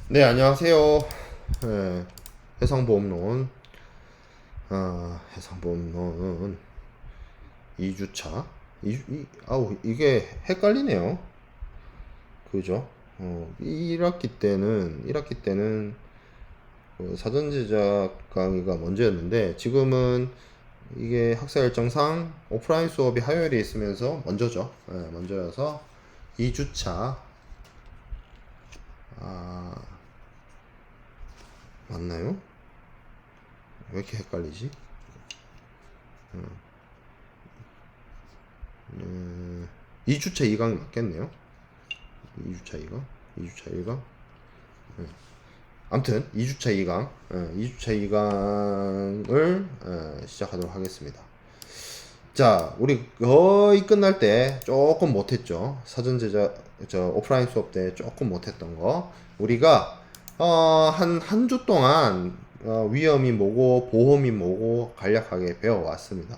네, 안녕하세요. 네, 해상보험론, 해상보험론 2주차. 이게 헷갈리네요. 그죠? 1학기 때는 그 사전 제작 강의가 먼저였는데, 지금은 이게 학사 일정상 오프라인 수업이 화요일에 있으면서 먼저죠. 먼저여서 2주차. 아, 맞나요? 왜 이렇게 헷갈리지? 2주차 2강이 맞겠네요. 2주차 2강, 2주차 1강. 아무튼 2주차 2강, 2주차 2강을 시작하도록 하겠습니다. 자, 우리 거의 끝날 때 조금 못했죠. 사전 제작, 오프라인 수업 때 조금 못했던 거. 우리가 한 주 동안 위험이 뭐고 보험이 뭐고 간략하게 배워왔습니다.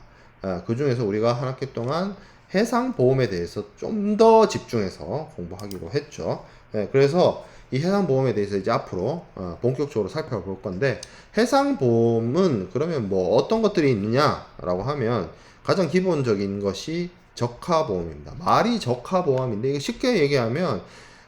그 중에서 우리가 한 학기 동안 해상보험에 대해서 좀 더 집중해서 공부하기로 했죠. 그래서 이 해상보험에 대해서 이제 앞으로 본격적으로 살펴볼 건데, 해상보험은 그러면 뭐 어떤 것들이 있느냐라고 하면 가장 기본적인 것이 적하보험입니다. 말이 적하보험인데, 이게 쉽게 얘기하면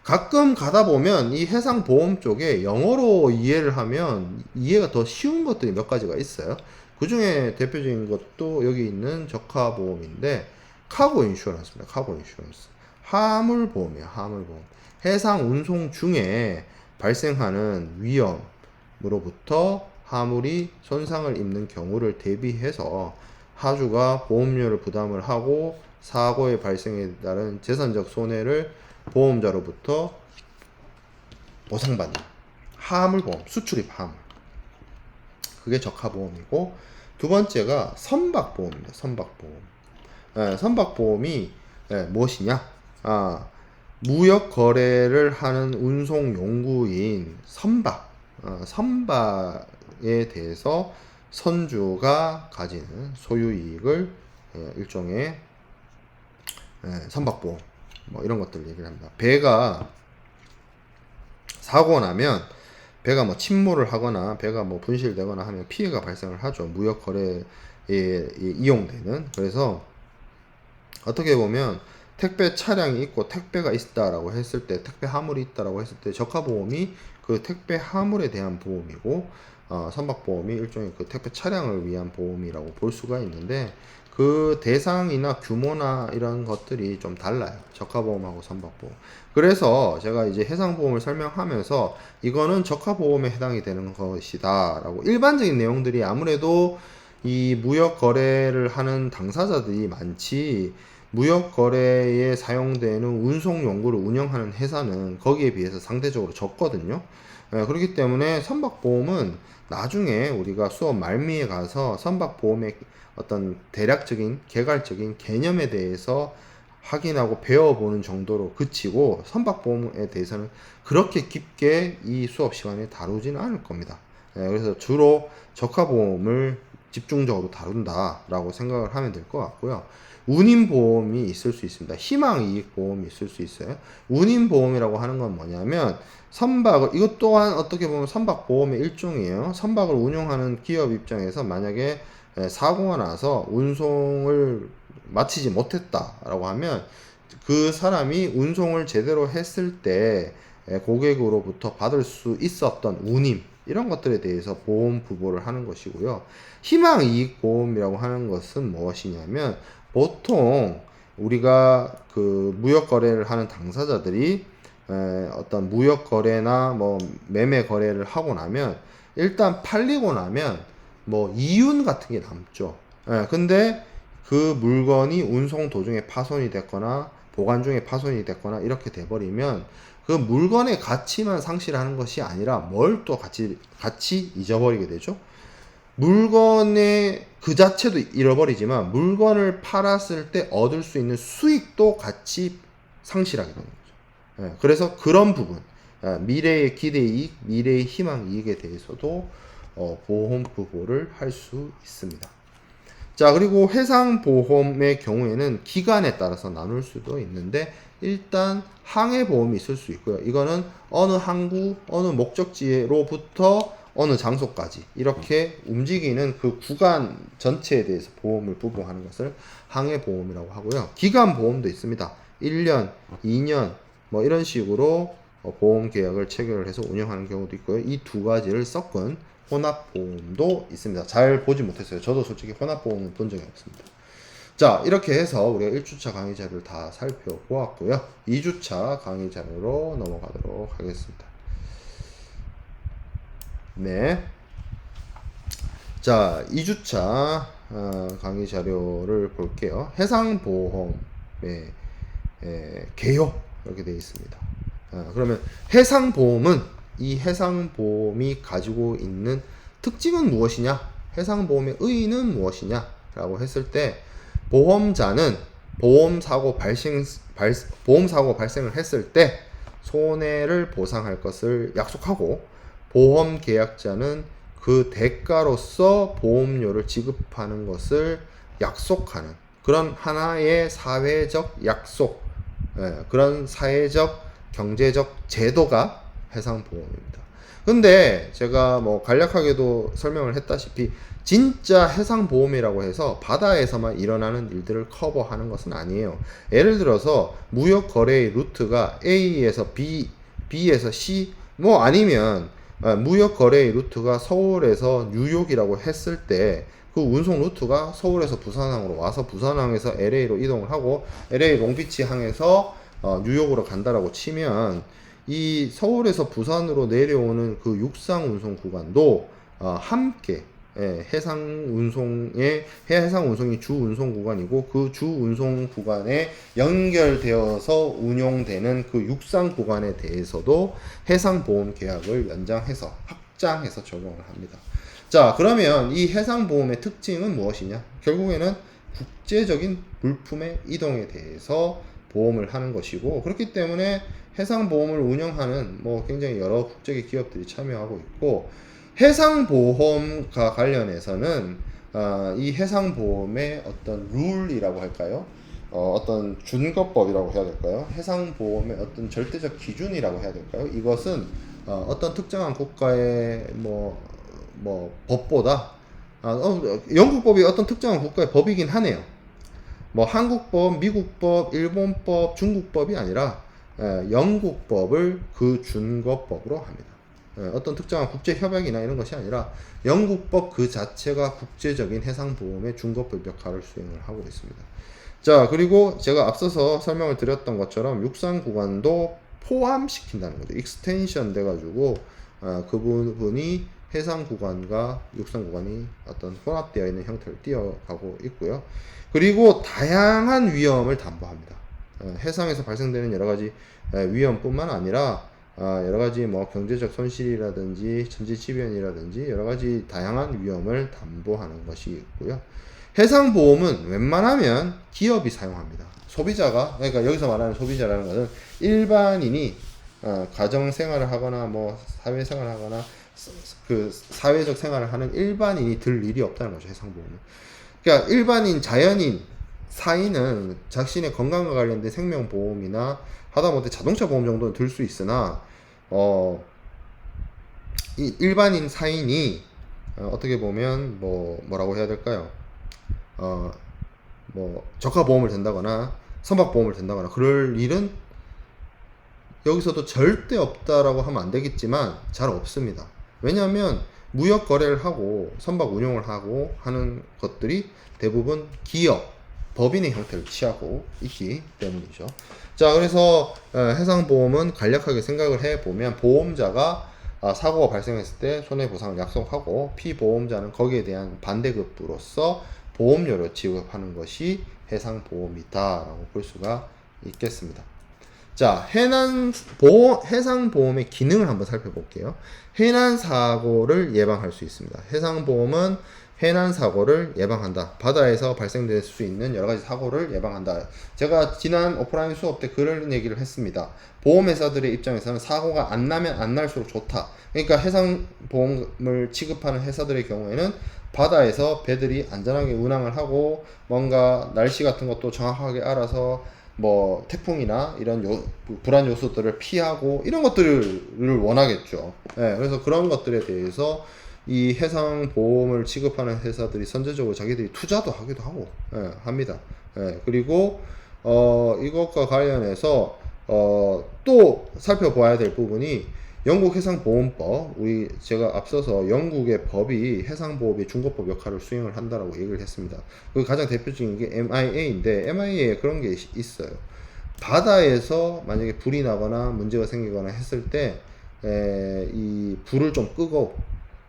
가끔 가다 보면 이 해상보험 쪽에 영어로 이해를 하면 이해가 더 쉬운 것들이 몇 가지가 있어요. 그 중에 대표적인 것도 여기 있는 적하보험인데, 카고 인슈런스입니다. 카고 인슈런스. 화물보험이에요. 화물보험. 해상 운송 중에 발생하는 위험으로부터 화물이 손상을 입는 경우를 대비해서 하주가 보험료를 부담을 하고 사고의 발생에 따른 재산적 손해를 보험자로부터 보상받는 화물보험, 수출입 화물. 그게 적하보험이고, 두 번째가 선박보험입니다. 선박보험. 선박보험이 무엇이냐? 무역 거래를 하는 운송 용구인 선박에 대해서 선주가 가지는 소유이익을 일종의 선박보험, 뭐 이런 것들 얘기를 합니다. 배가 사고 나면, 배가 뭐 침몰을 하거나 배가 뭐 분실되거나 하면 피해가 발생을 하죠. 무역 거래에 이용되는. 그래서 어떻게 보면 택배 차량이 있고 택배가 있다라고 했을 때, 택배 화물이 있다라고 했을 때 적하보험이 그 택배 화물에 대한 보험이고, 선박보험이 일종의 그 택배 차량을 위한 보험이라고 볼 수가 있는데, 그 대상이나 규모나 이런 것들이 좀 달라요. 적하보험하고 선박보험. 그래서 제가 이제 해상보험을 설명하면서 이거는 적하보험에 해당이 되는 것이다 라고, 일반적인 내용들이 아무래도 이 무역 거래를 하는 당사자들이 많지, 무역 거래에 사용되는 운송 용구를 운영하는 회사는 거기에 비해서 상대적으로 적거든요. 그렇기 때문에 선박보험은 나중에 우리가 수업 말미에 가서 선박보험의 어떤 대략적인 개괄적인 개념에 대해서 확인하고 배워보는 정도로 그치고, 선박보험에 대해서는 그렇게 깊게 이 수업 시간에 다루지는 않을 겁니다. 그래서 주로 적하보험을 집중적으로 다룬다라고 생각을 하면 될 것 같고요. 운임보험이 있을 수 있습니다. 희망이익보험이 있을 수 있어요. 운임보험이라고 하는 건 뭐냐면, 이것 또한 어떻게 보면 선박보험의 일종이에요. 선박을 운용하는 기업 입장에서 만약에 사고가 나서 운송을 마치지 못했다라고 하면, 그 사람이 운송을 제대로 했을 때 고객으로부터 받을 수 있었던 운임, 이런 것들에 대해서 보험 부보를 하는 것이고요. 희망이익보험이라고 하는 것은 무엇이냐면, 보통 우리가 그 무역 거래를 하는 당사자들이 어떤 무역 거래나 뭐 매매 거래를 하고 나면, 일단 팔리고 나면 뭐 이윤 같은 게 남죠. 근데 그 물건이 운송 도중에 파손이 됐거나 보관 중에 파손이 됐거나 이렇게 돼버리면, 그 물건의 가치만 상실하는 것이 아니라 뭘 또 같이 잊어버리게 되죠. 물건의 그 자체도 잃어버리지만, 물건을 팔았을 때 얻을 수 있는 수익도 같이 상실하게 되는 거죠. 그래서 그런 부분, 미래의 기대이익, 미래의 희망이익에 대해서도 보험 부보를 할 수 있습니다. 자, 그리고 해상보험의 경우에는 기간에 따라서 나눌 수도 있는데, 일단 항해 보험이 있을 수 있고요. 이거는 어느 항구, 어느 목적지로부터 어느 장소까지 이렇게 움직이는 그 구간 전체에 대해서 보험을 부과하는 것을 항해 보험이라고 하고요. 기간 보험도 있습니다. 1년, 2년 뭐 이런 식으로 보험 계약을 체결해서 운영하는 경우도 있고요. 이 두 가지를 섞은 혼합 보험도 있습니다. 잘 보지 못했어요. 저도 솔직히 혼합 보험은 본 적이 없습니다. 자, 이렇게 해서 우리가 1주차 강의 자료를 다 살펴보았고요. 2주차 강의 자료로 넘어가도록 하겠습니다. 네. 자, 2주차 강의 자료를 볼게요. 해상보험의 개요 이렇게 되어 있습니다. 그러면 해상보험은 이 해상보험이 가지고 있는 특징은 무엇이냐? 해상보험의 의의는 무엇이냐? 라고 했을 때 보험자는 보험사고 발생을 했을 때 손해를 보상할 것을 약속하고 보험계약자는 그 대가로서 보험료를 지급하는 것을 약속하는 그런 하나의 사회적 약속, 그런 사회적 경제적 제도가 해상보험입니다. 근데 제가 뭐 간략하게도 설명을 했다시피 진짜 해상보험이라고 해서 바다에서만 일어나는 일들을 커버하는 것은 아니에요. 예를 들어서 무역 거래의 루트가 A에서 B, B에서 C, 뭐 아니면 무역 거래의 루트가 서울에서 뉴욕이라고 했을 때 그 운송 루트가 서울에서 부산항으로 와서 부산항에서 LA로 이동을 하고 LA 롱비치 항에서 뉴욕으로 간다라고 치면 이 서울에서 부산으로 내려오는 그 육상 운송 구간도 함께 해상 운송이 주 운송 구간이고 그 주 운송 구간에 연결되어서 운용되는 그 육상 구간에 대해서도 해상 보험 계약을 연장해서 확장해서 적용을 합니다. 자, 그러면 이 해상 보험의 특징은 무엇이냐? 결국에는 국제적인 물품의 이동에 대해서 보험을 하는 것이고, 그렇기 때문에 해상 보험을 운영하는 뭐 굉장히 여러 국제의 기업들이 참여하고 있고, 해상보험과 관련해서는 이 해상보험의 어떤 룰이라고 할까요? 어떤 준거법이라고 해야 될까요? 해상보험의 어떤 절대적 기준이라고 해야 될까요? 이것은 어떤 특정한 국가의 뭐 법보다 영국법이 어떤 특정한 국가의 법이긴 하네요. 뭐 한국법, 미국법, 일본법, 중국법이 아니라 영국법을 그 준거법으로 합니다. 어떤 특정한 국제협약이나 이런 것이 아니라 영국법 그 자체가 국제적인 해상보험의 준거법 역할을 수행을 하고 있습니다. 자, 그리고 제가 앞서서 설명을 드렸던 것처럼 육상 구간도 포함시킨다는 거죠. 익스텐션 돼가지고 그 부분이 해상 구간과 육상 구간이 어떤 혼합되어 있는 형태를 띄어가고 있고요. 그리고 다양한 위험을 담보합니다. 해상에서 발생되는 여러 가지 위험뿐만 아니라 여러 가지 뭐 경제적 손실이라든지 천지지변이라든지 여러 가지 다양한 위험을 담보하는 것이 있고요. 해상보험은 웬만하면 기업이 사용합니다. 소비자가, 그러니까 여기서 말하는 소비자라는 것은 일반인이 가정생활을 하거나 뭐 사회생활을 하거나 그 사회적 생활을 하는 일반인이 들 일이 없다는 거죠. 해상보험은. 그러니까 일반인, 자연인, 사인은 자신의 건강과 관련된 생명보험이나 하다못해 자동차 보험 정도는 들 수 있으나 이 일반인 사인이 어떻게 보면 뭐라고 해야 될까요? 뭐 저가보험을 든다거나 선박보험을 든다거나 그럴 일은 여기서도 절대 없다라고 하면 안 되겠지만 잘 없습니다. 왜냐하면 무역 거래를 하고 선박 운용을 하고 하는 것들이 대부분 기업, 법인의 형태를 취하고 있기 때문이죠. 자, 그래서 해상보험은 간략하게 생각을 해보면 보험자가 사고가 발생했을 때 손해보상을 약속하고 피보험자는 거기에 대한 반대급부로서 보험료를 지급하는 것이 해상보험이다라고 볼 수가 있겠습니다. 자, 해상보험의 기능을 한번 살펴볼게요. 해난사고를 예방할 수 있습니다. 해상보험은 해난사고를 예방한다. 바다에서 발생될 수 있는 여러가지 사고를 예방한다. 제가 지난 오프라인 수업 때 그런 얘기를 했습니다. 보험회사들의 입장에서는 사고가 안 나면 안 날수록 좋다. 그러니까 해상보험을 취급하는 회사들의 경우에는 바다에서 배들이 안전하게 운항을 하고 뭔가 날씨 같은 것도 정확하게 알아서 뭐 태풍이나 이런 불안 요소들을 피하고 이런 것들을 원하겠죠. 예, 그래서 그런 것들에 대해서 이 해상 보험을 취급하는 회사들이 선제적으로 자기들이 투자도 하기도 하고 합니다. 예, 그리고 이것과 관련해서 또 살펴봐야 될 부분이 영국 해상보험법, 제가 앞서서 영국의 법이 해상보험의 중거법 역할을 수행을 한다라고 얘기를 했습니다. 그 가장 대표적인 게 MIA인데 MIA에 그런 게 있어요. 바다에서 만약에 불이 나거나 문제가 생기거나 했을 때 이 불을 좀 끄고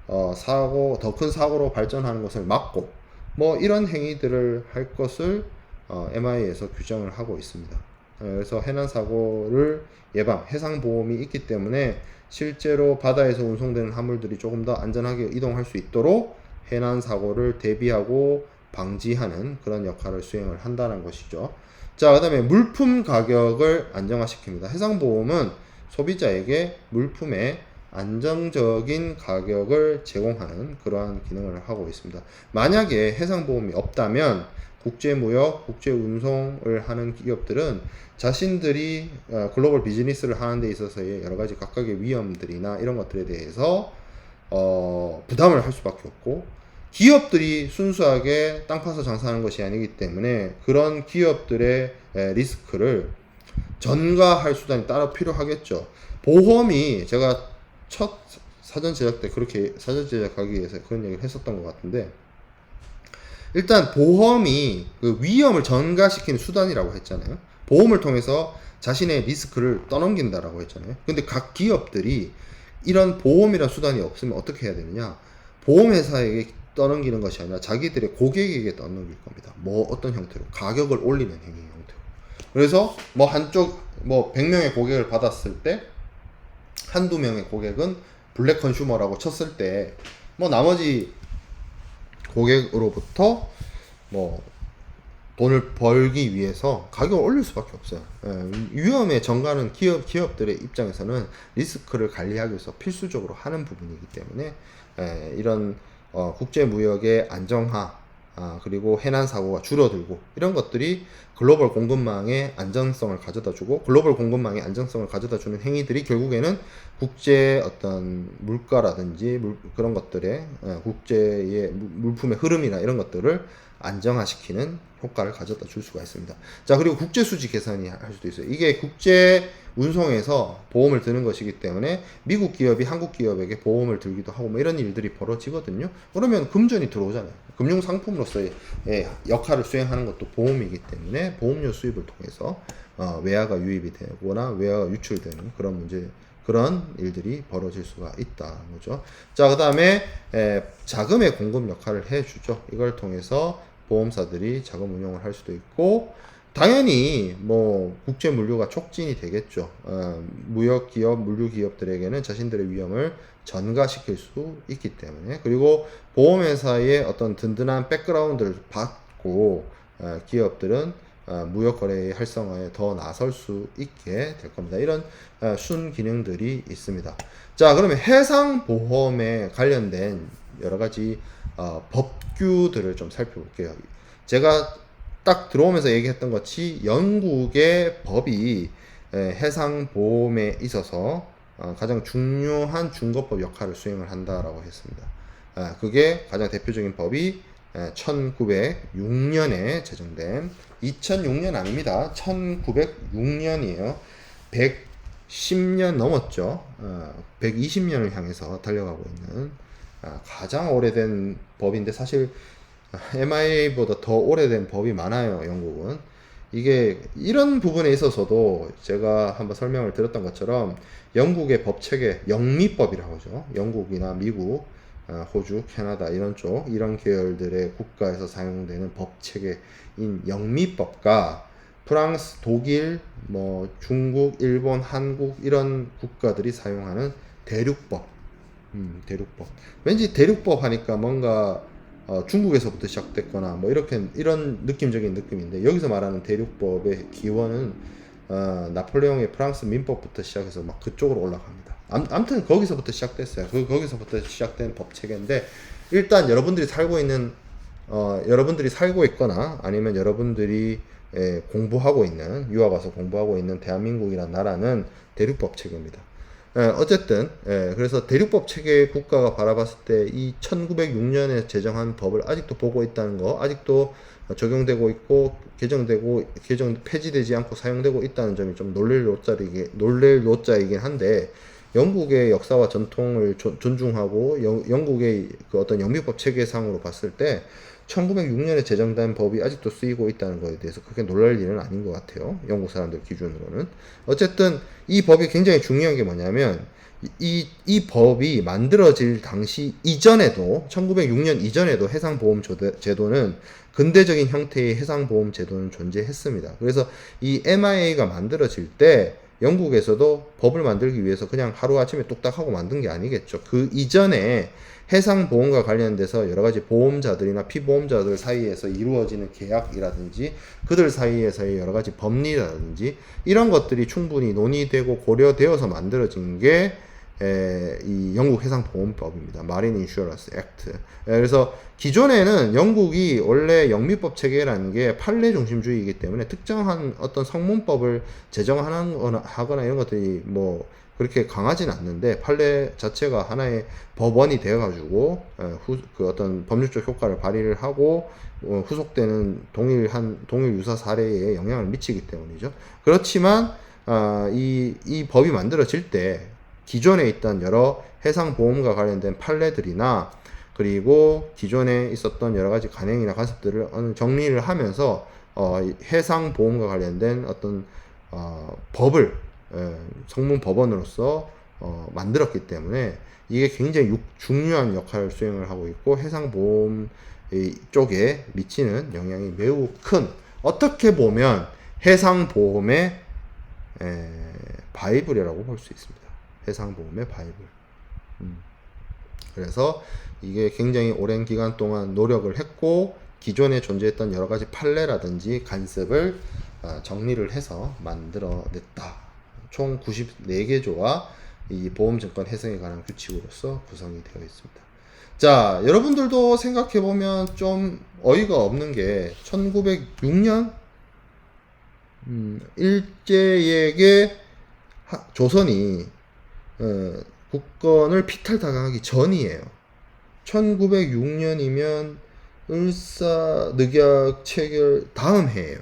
더 큰 사고로 발전하는 것을 막고 뭐 이런 행위들을 할 것을 MI에서 규정을 하고 있습니다. 그래서 해난 사고를 해상보험이 있기 때문에 실제로 바다에서 운송되는 화물들이 조금 더 안전하게 이동할 수 있도록 해난 사고를 대비하고 방지하는 그런 역할을 수행을 한다는 것이죠. 자, 그 다음에 물품 가격을 안정화시킵니다. 해상보험은 소비자에게 물품의 안정적인 가격을 제공하는 그러한 기능을 하고 있습니다. 만약에 해상보험이 없다면 국제무역, 국제운송을 하는 기업들은 자신들이 글로벌 비즈니스를 하는 데 있어서의 여러 가지 각각의 위험들이나 이런 것들에 대해서 부담을 할 수밖에 없고, 기업들이 순수하게 땅 파서 장사하는 것이 아니기 때문에 그런 기업들의 리스크를 전가할 수단이 따로 필요하겠죠. 보험이 제가 첫 사전 제작 때 그렇게 사전 제작하기 위해서 그런 얘기를 했었던 것 같은데, 일단 보험이 그 위험을 전가시키는 수단이라고 했잖아요. 보험을 통해서 자신의 리스크를 떠넘긴다라고 했잖아요. 근데 각 기업들이 이런 보험이라는 수단이 없으면 어떻게 해야 되느냐? 보험회사에게 떠넘기는 것이 아니라 자기들의 고객에게 떠넘길 겁니다. 뭐 어떤 형태로? 가격을 올리는 행위 형태로. 그래서 뭐 한쪽 100명의 고객을 받았을 때 한두 명의 고객은 블랙 컨슈머라고 쳤을 때 뭐 나머지 고객으로부터 뭐 돈을 벌기 위해서 가격을 올릴 수밖에 없어요. 위험의 전가는 기업들의 입장에서는 리스크를 관리하기 위해서 필수적으로 하는 부분이기 때문에 이런 국제무역의 안정화, 그리고 해난 사고가 줄어들고 이런 것들이 글로벌 공급망의 안정성을 가져다 주고, 글로벌 공급망의 안정성을 가져다 주는 행위들이 결국에는 국제 어떤 물가라든지 그런 것들의 국제의 물품의 흐름이나 이런 것들을 안정화시키는 효과를 가져다 줄 수가 있습니다. 자, 그리고 국제 수지 개선이 할 수도 있어요. 이게 국제 운송에서 보험을 드는 것이기 때문에 미국 기업이 한국 기업에게 보험을 들기도 하고 뭐 이런 일들이 벌어지거든요. 그러면 금전이 들어오잖아요. 금융 상품으로서의 역할을 수행하는 것도 보험이기 때문에 보험료 수입을 통해서 외화가 유입이 되거나 외화가 유출되는 그런 일들이 벌어질 수가 있다는 거죠. 자, 그 다음에 자금의 공급 역할을 해주죠. 이걸 통해서 보험사들이 자금 운용을 할 수도 있고, 당연히 뭐 국제 물류가 촉진이 되겠죠. 무역 기업, 물류 기업들에게는 자신들의 위험을 전가시킬 수 있기 때문에, 그리고 보험회사의 어떤 든든한 백그라운드를 받고 기업들은 무역 거래의 활성화에 더 나설 수 있게 될 겁니다. 이런 순 기능들이 있습니다. 자, 그러면 해상 보험에 관련된 여러 가지 법규들을 좀 살펴볼게요. 제가 딱 들어오면서 얘기했던 것이 영국의 법이 해상 보험에 있어서 가장 중요한 중거법 역할을 수행을 한다라고 했습니다. 그게 가장 대표적인 법이 1906년에 제정된, 2006년 아닙니다. 1906년이에요. 110년 넘었죠. 120년을 향해서 달려가고 있는 가장 오래된 법인데, 사실 MIA보다 더 오래된 법이 많아요, 영국은. 이게 이런 부분에 있어서도 제가 한번 설명을 드렸던 것처럼 영국의 법 체계, 영미법이라고 하죠. 영국이나 미국, 호주, 캐나다 이런 계열들의 국가에서 사용되는 법 체계인 영미법과 프랑스, 독일, 뭐 중국, 일본, 한국 이런 국가들이 사용하는 대륙법. 대륙법. 왠지 대륙법 하니까 뭔가 중국에서부터 시작됐거나 뭐 이런 느낌적인 느낌인데, 여기서 말하는 대륙법의 기원은 나폴레옹의 프랑스 민법부터 시작해서 막 그쪽으로 올라갑니다. 아무튼 거기서부터 시작됐어요. 거기서부터 시작된 법 체계인데, 일단 여러분들이 살고 있거나 아니면 여러분들이 공부하고 있는, 유학 와서 공부하고 있는 대한민국이란 나라는 대륙법 체계입니다. 어쨌든 그래서 대륙법 체계 국가가 바라봤을 때 이 1906년에 제정한 법을 아직도 보고 있다는 거, 아직도 적용되고 있고 개정 폐지되지 않고 사용되고 있다는 점이 좀 놀랄 노자이긴 한데, 영국의 역사와 전통을 존중하고 영국의 그 어떤 영미법 체계상으로 봤을 때 1906년에 제정된 법이 아직도 쓰이고 있다는 것에 대해서 그렇게 놀랄 일은 아닌 것 같아요. 영국 사람들 기준으로는. 어쨌든 이 법이 굉장히 중요한 게 뭐냐면, 이 법이 만들어질 당시 이전에도, 1906년 이전에도 해상보험제도는, 근대적인 형태의 해상보험제도는 존재했습니다. 그래서 이 MIA가 만들어질 때 영국에서도 법을 만들기 위해서 그냥 하루아침에 뚝딱 하고 만든 게 아니겠죠. 그 이전에 해상보험과 관련돼서 여러 가지 보험자들이나 피보험자들 사이에서 이루어지는 계약이라든지 그들 사이에서의 여러 가지 법리라든지 이런 것들이 충분히 논의되고 고려되어서 만들어진 게 이 영국 해상보험법입니다. 마린 인슈어런스 액트. 그래서 기존에는 영국이 원래 영미법 체계라는 게 판례 중심주의이기 때문에 특정한 어떤 성문법을 제정하거나 이런 것들이 뭐 그렇게 강하진 않는데, 판례 자체가 하나의 법원이 되어가지고 그 어떤 법률적 효과를 발휘를 하고 후속되는 동일 유사 사례에 영향을 미치기 때문이죠. 그렇지만 이 법이 만들어질 때 기존에 있던 여러 해상보험과 관련된 판례들이나 그리고 기존에 있었던 여러 가지 관행이나 관습들을 정리를 하면서 해상보험과 관련된 어떤 법을 성문 법원으로서 만들었기 때문에 이게 굉장히 중요한 역할을 수행을 하고 있고, 해상보험 쪽에 미치는 영향이 매우 큰, 어떻게 보면 해상보험의 바이블이라고 볼 수 있습니다. 해상보험의 바이블. 그래서 이게 굉장히 오랜 기간 동안 노력을 했고, 기존에 존재했던 여러 가지 판례라든지 간섭을 정리를 해서 만들어냈다. 총 94개 조와 이 보험증권 해상에 관한 규칙으로서 구성이 되어 있습니다. 자, 여러분들도 생각해보면 좀 어이가 없는 게, 1906년 일제에게 조선이 국권을 피탈당하기 전이에요. 1906년이면 을사늑약 체결 다음 해예요.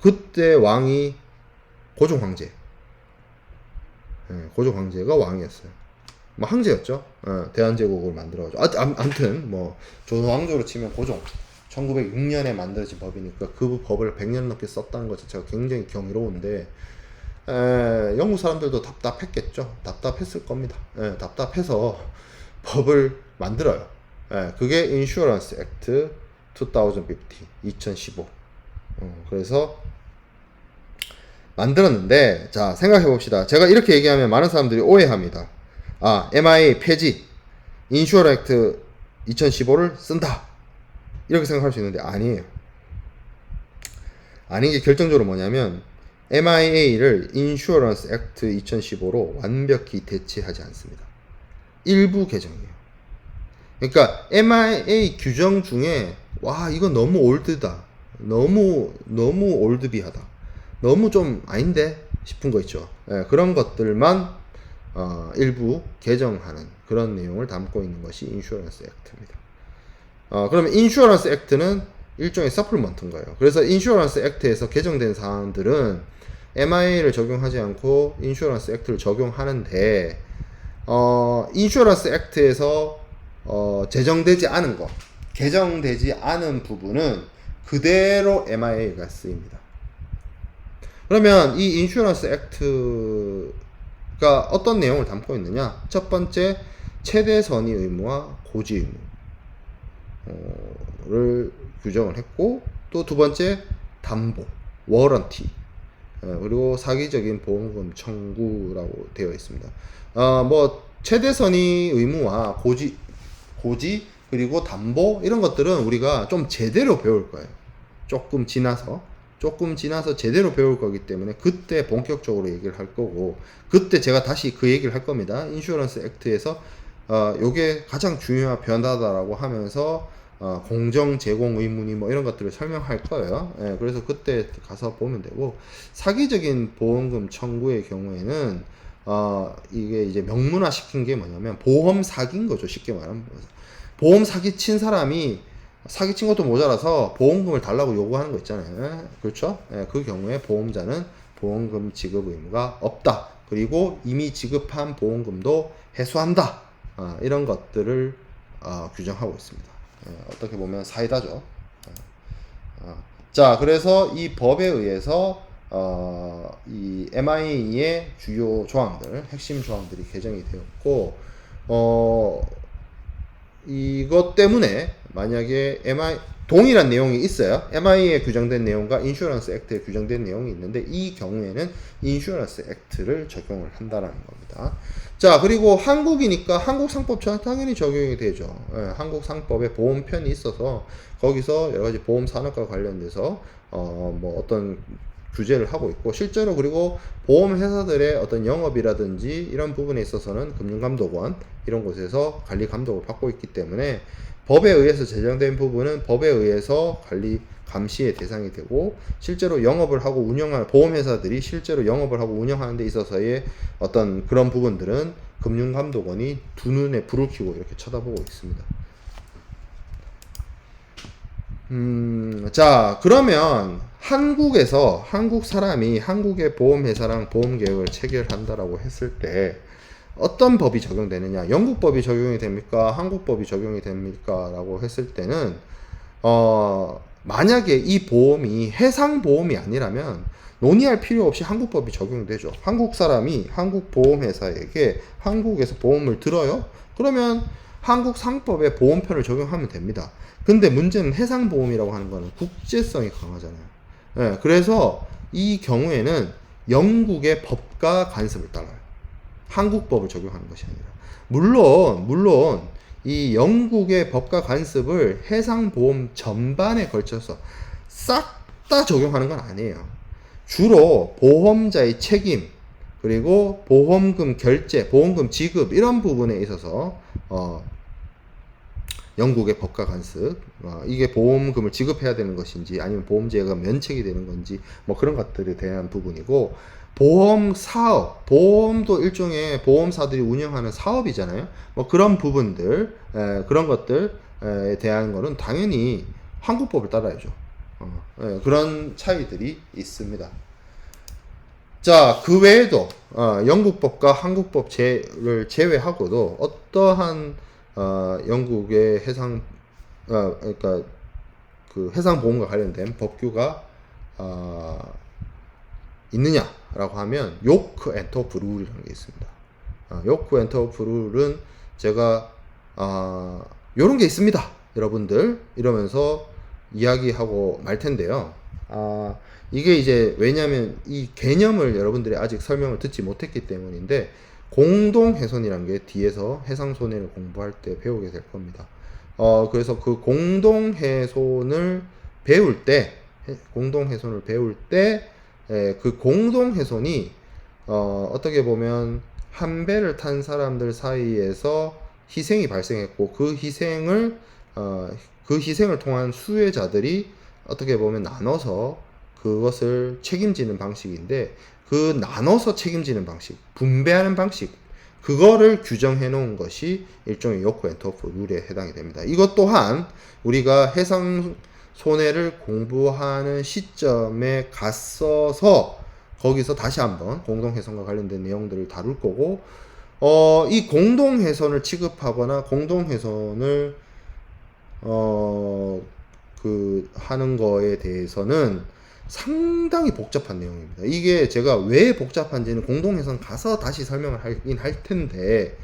그때 왕이 고종 황제. 고종 황제가 왕이었어요. 뭐 황제였죠. 대한제국을 만들어가지고. 아무튼 뭐 조선 왕조로 치면 고종. 1906년에 만들어진 법이니까 그 법을 100년 넘게 썼다는 것 자체가 굉장히 경이로운데, 영국 사람들도 답답했겠죠. 답답했을 겁니다. 답답해서 법을 만들어요. 그게 인슈어런스 액트 2015. 그래서 만들었는데, 자, 생각해 봅시다. 제가 이렇게 얘기하면 많은 사람들이 오해합니다. MIA 폐지, 인슈어런스 액트 2015를 쓴다, 이렇게 생각할 수 있는데 아니에요. 아닌 게 결정적으로 뭐냐면, MIA를 인슈어런스 액트 2015로 완벽히 대체하지 않습니다. 일부 개정이에요. 그러니까 MIA 규정 중에 이건 너무 올드다, 너무 올드비하다, 너무 좀 아닌데 싶은 거 있죠. 그런 것들만 일부 개정하는 그런 내용을 담고 있는 것이 인슈어런스 액트입니다. 그러면 인슈어런스 액트는 일종의 서플먼트인 거예요. 그래서 인슈어런스 액트에서 개정된 사항들은 MIA를 적용하지 않고 인슈어런스 액트를 적용하는데, 인슈어런스 액트에서 제정되지 않은 것, 개정되지 않은 부분은 그대로 MIA가 쓰입니다. 그러면 이 인슈어런스 액트가 어떤 내용을 담고 있느냐? 첫 번째, 최대 선의 의무와 고지 의무를 규정을 했고, 또 두 번째, 담보, 워런티, 그리고 사기적인 보험금 청구라고 되어 있습니다. 뭐 최대 선의 의무와 고지 그리고 담보, 이런 것들은 우리가 좀 제대로 배울 거예요. 조금 지나서 제대로 배울 거기 때문에 그때 본격적으로 얘기를 할 거고, 그때 제가 다시 그 얘기를 할 겁니다. 인슈어런스 액트에서 요게 가장 중요한 변화다라고 하면서 공정 제공 의무니 뭐 이런 것들을 설명할 거예요. 예, 그래서 그때 가서 보면 되고, 사기적인 보험금 청구의 경우에는 이게 이제 명문화 시킨 게 뭐냐면 보험 사기인 거죠. 쉽게 말하면 보험 사기 친 사람이 사기 친 것도 모자라서 보험금을 달라고 요구하는 거 있잖아요. 예, 그렇죠? 예, 그 경우에 보험자는 보험금 지급 의무가 없다. 그리고 이미 지급한 보험금도 해소한다. 이런 것들을 규정하고 있습니다. 어떻게 보면 사이다죠. 자, 그래서 이 법에 의해서 이 MI의 주요 조항들, 핵심 조항들이 개정이 되었고, 이것 때문에 만약에 동일한 내용이 있어요. MI에 규정된 내용과 인슈런스 액트에 규정된 내용이 있는데, 이 경우에는 인슈런스 액트를 적용을 한다라는 겁니다. 자, 그리고 한국이니까 한국 상법 당연히 적용이 되죠. 예, 한국 상법에 보험편이 있어서 거기서 여러 가지 보험 산업과 관련돼서 뭐 어떤 규제를 하고 있고, 실제로 그리고 보험회사들의 어떤 영업이라든지 이런 부분에 있어서는 금융감독원 이런 곳에서 관리 감독을 받고 있기 때문에 법에 의해서 제정된 부분은 법에 의해서 관리 감시의 대상이 되고, 실제로 영업을 하고 운영하는 보험회사들이 실제로 영업을 하고 운영하는 데 있어서의 어떤 그런 부분들은 금융감독원이 두 눈에 불을 켜고 이렇게 쳐다보고 있습니다. 자, 그러면 한국에서 한국 사람이 한국의 보험회사랑 보험계약을 체결한다라고 했을 때 어떤 법이 적용되느냐? 영국 법이 적용이 됩니까? 한국 법이 적용이 됩니까? 라고 했을 때는 만약에 이 보험이 해상보험이 아니라면 논의할 필요 없이 한국 법이 적용되죠. 한국 사람이 한국 보험회사에게 한국에서 보험을 들어요? 그러면 한국 상법의 보험편을 적용하면 됩니다. 근데 문제는 해상보험이라고 하는 거는 국제성이 강하잖아요. 예, 그래서 이 경우에는 영국의 법과 관습을 따라요. 한국 법을 적용하는 것이 아니라. 물론 이 영국의 법과 관습을 해상보험 전반에 걸쳐서 싹 다 적용하는 건 아니에요. 주로 보험자의 책임, 그리고 보험금 결제, 보험금 지급 이런 부분에 있어서 영국의 법과 관습, 이게 보험금을 지급해야 되는 것인지 아니면 보험제가 면책이 되는 건지 뭐 그런 것들에 대한 부분이고, 보험 사업, 보험도 일종의 보험사들이 운영하는 사업이잖아요. 뭐 그런 부분들, 그런 것들에 대한 거는 당연히 한국법을 따라야죠. 그런 차이들이 있습니다. 자, 그 외에도 영국법과 한국법을 제외하고도 어떠한 영국의 그러니까 그 해상보험과 관련된 법규가 있느냐라고 하면 요크 엔터프 룰이라는 게 있습니다. 요크 엔터프 룰은 제가 요런 게 있습니다, 여러분들 이러면서 이야기하고 말 텐데요. 이게 이제 왜냐면 이 개념을 여러분들이 아직 설명을 듣지 못했기 때문인데, 공동훼손이란 게 뒤에서 해상손해를 공부할 때 배우게 될 겁니다. 그래서 그 공동훼손을 배울 때, 그 공동훼손이 어떻게 보면 한 배를 탄 사람들 사이에서 희생이 발생했고, 그 희생을 통한 수혜자들이 어떻게 보면 나눠서 그것을 책임지는 방식인데, 그 나눠서 책임지는 방식, 분배하는 방식, 그거를 규정해 놓은 것이 일종의 요크 엔터프 룰에 해당이 됩니다. 이것 또한 우리가 해상 손해를 공부하는 시점에 갔어서 거기서 다시 한번 공동훼손과 관련된 내용들을 다룰 거고, 이 공동훼손을 취급하거나 공동훼손을 하는 거에 대해서는 상당히 복잡한 내용입니다. 이게 제가 왜 복잡한지는 공동훼손 가서 다시 설명을 하긴 할 텐데,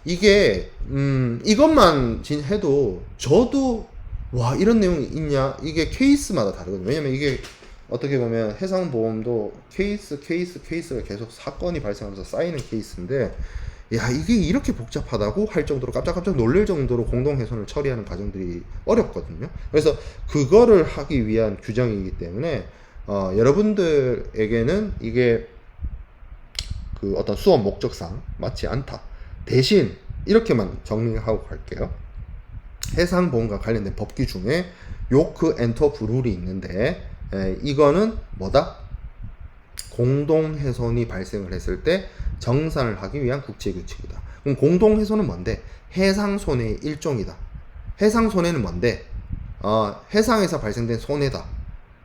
이게 이것만 해도 저도 와, 이런 내용이 있냐, 이게 케이스마다 다르거든요. 왜냐면 이게 어떻게 보면 해상보험도 케이스가 계속 사건이 발생하면서 쌓이는 케이스인데, 야, 이게 이렇게 복잡하다고 할 정도로 깜짝깜짝 놀랄 정도로 공동훼손을 처리하는 과정들이 어렵거든요. 그래서 그거를 하기 위한 규정이기 때문에 여러분들에게는 이게 그 어떤 수업 목적상 맞지 않다. 대신 이렇게만 정리하고 갈게요. 해상보험과 관련된 법규 중에 요크 엔터프 룰이 있는데 이거는 뭐다? 공동훼손이 발생을 했을 때 정산을 하기 위한 국제규칙이다. 그럼 공동훼손은 뭔데? 해상손해의 일종이다. 해상손해는 뭔데? 해상에서 발생된 손해다.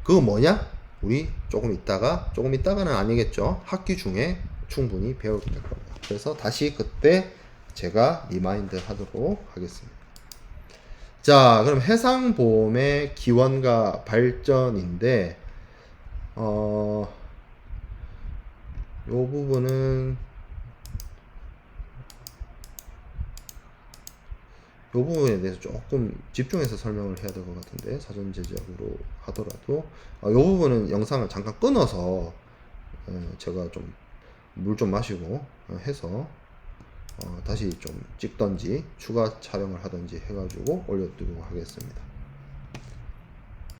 그거 뭐냐? 우리 조금 있다가는 아니겠죠. 학기 중에 충분히 배울 겁니다. 그래서 다시 그때 제가 리마인드 하도록 하겠습니다. 자, 그럼 해상보험의 기원과 발전인데, 요 부분에 대해서 조금 집중해서 설명을 해야 될 것 같은데, 사전 제작으로 하더라도, 요 부분은 영상을 잠깐 끊어서, 제가 좀 물 좀 마시고 해서, 다시 좀 찍던지, 추가 촬영을 하던지 해가지고 올려드리도록 하겠습니다.